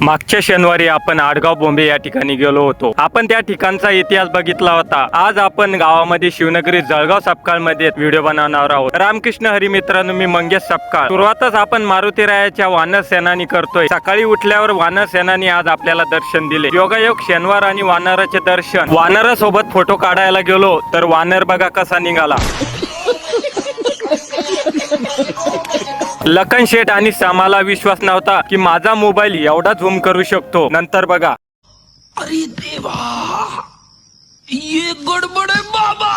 मागच्या शनिवारी आपण आडगाव बोंबे या ठिकाणी गेलो होतो. आपण त्या ठिकाणचा इतिहास बघितला होता. आज आपण गावामध्ये शिवनगरी जळगाव सपकाळ मध्ये व्हिडिओ बनवणार आहोत. रामकृष्ण हरी मित्रांनो, मी मंगेश सपकाळ. सुरुवातच आपण मारुती रायाच्या वानर सेनानी करतोय. सकाळी उठल्यावर वानर सेनानी आज आपल्याला दर्शन दिले. योगायोग शनिवार आणि वानराचे दर्शन. वानरासोबत फोटो काढायला गेलो तर वानर बघा कसा निघाला. लखन शेठ आणि सामाला विश्वास नव्हता की माझा मोबाईल एवढा झूम करू शकतो. नंतर बघा, अरे देवा, ये गडबड आहे बाबा.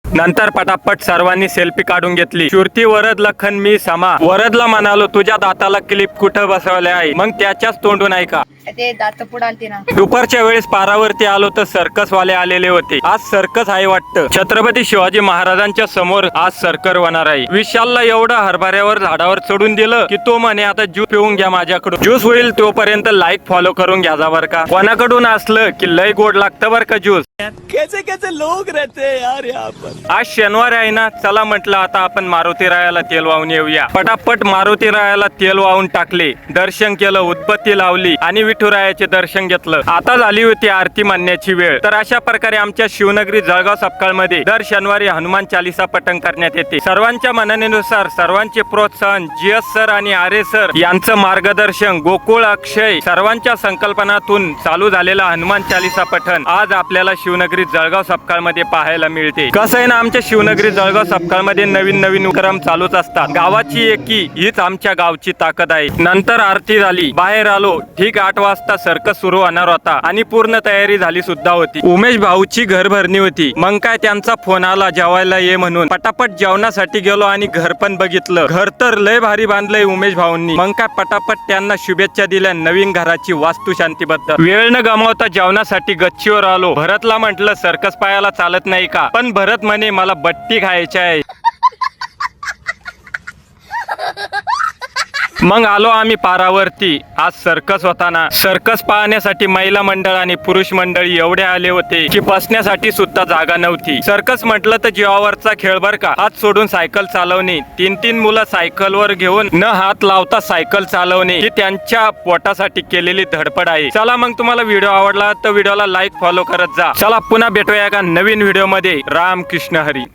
नंतर पटापट सर्वांनी सेल्फी काढून घेतली. शुरती वरद लखन मी समा. वरदला म्हणालो, तुझ्या दाताला क्लिप कुठं बसवले आहे? मग त्याच्याच तोंडून ऐका. ते दात पुढे आलते ना. दुपारच्या वेळेस पारावरती आलो तर सर्कस वाले आलेले होते. आज सर्कस आहे वाटतं. छत्रपती शिवाजी महाराजांच्या समोर आज सर्कर होणार आहे. विशालला एवढं हरभऱ्यावर झाडावर चढून दिलं की तो म्हणे आता ज्यूस पिऊन घ्या माझ्याकडून. ज्यूस होईल तोपर्यंत लाईक फॉलो करून घ्या बर का. कोणाकडून असलं की लय गोड लागतं बर का ज्यूस. कैसे कैसे लोग रहते हैं यार यहाँ पर. आज शनिवार आहे ना, चला म्हटलं आता आपण मारुती रायाला तेल वाहून येऊया. पटापट मारुती रायाला तेल वाहून टाकले. दर्शन केलं, उदबत्ती लावली आणि विठुरायाचे दर्शन घेतलं. आता झाली होती आरती म्हणण्याची वेळ. तर अशा प्रकारे आमच्या शिवनगरी जळगाव सपकाळ मध्ये दर शनिवारी हनुमान चालीसा पठण करण्यात येते. सर्वांच्या म्हणण्यानुसार सर्वांचे प्रोत्साहन GS सर आणि आरे सर यांचं मार्गदर्शन, गोकुळ अक्षय सर्वांच्या संकल्पनातून चालू झालेला हनुमान चालीसा पठण आज आपल्याला शिवनगरी जळगाव सपकाळ मध्ये पाहायला मिळते. कसं आहे ना, आमच्या शिवनगरी जळगाव सपकाळ मध्ये नवीन नवीन उपक्रम चालूच असतात. गावाची एकी हीच आमच्या गावची ताकद आहे. नंतर आरती झाली, बाहेर आलो. ठीक 8 वाजता सर्कस सुरू होणार होता आणि पूर्ण तयारी झाली सुद्धा होती. उमेश भाऊची घर भरणी होती. मग काय त्यांचा फोन आला जेवायला ये म्हणून. पटापट जेवणासाठी गेलो आणि घर पण बघितलं. घर तर लय भारी बांधलंय उमेश भाऊंनी. मग काय पटापट त्यांना शुभेच्छा दिल्या नवीन घराची वास्तू शांतीबद्दल. वेळ न गमावता जेवणासाठी गच्चीवर आलो. भरतला म्हटलं सर्कस पायाला चालत नाही का? पण भरत म्हणे मला बट्टी खायची आहे. मग आलो आम्ही पारावरती. आज सर्कस होता ना. सर्कस पाहण्यासाठी महिला मंडळ आणि पुरुष मंडळी एवढे आले होते की बसण्यासाठी सुद्धा जागा नव्हती. सर्कस म्हटलं तर जीवावरचा खेळ बर का. हात सोडून सायकल चालवणे, 3 मुलं सायकलवर घेऊन न हात लावता सायकल चालवणे ही त्यांच्या पोटासाठी केलेली धडपड आहे. चला मग, तुम्हाला व्हिडिओ आवडला तर व्हिडिओला लाईक फॉलो करत जा. चला पुन्हा भेटूया एका नवीन व्हिडिओ मध्ये. रामकृष्ण हरी.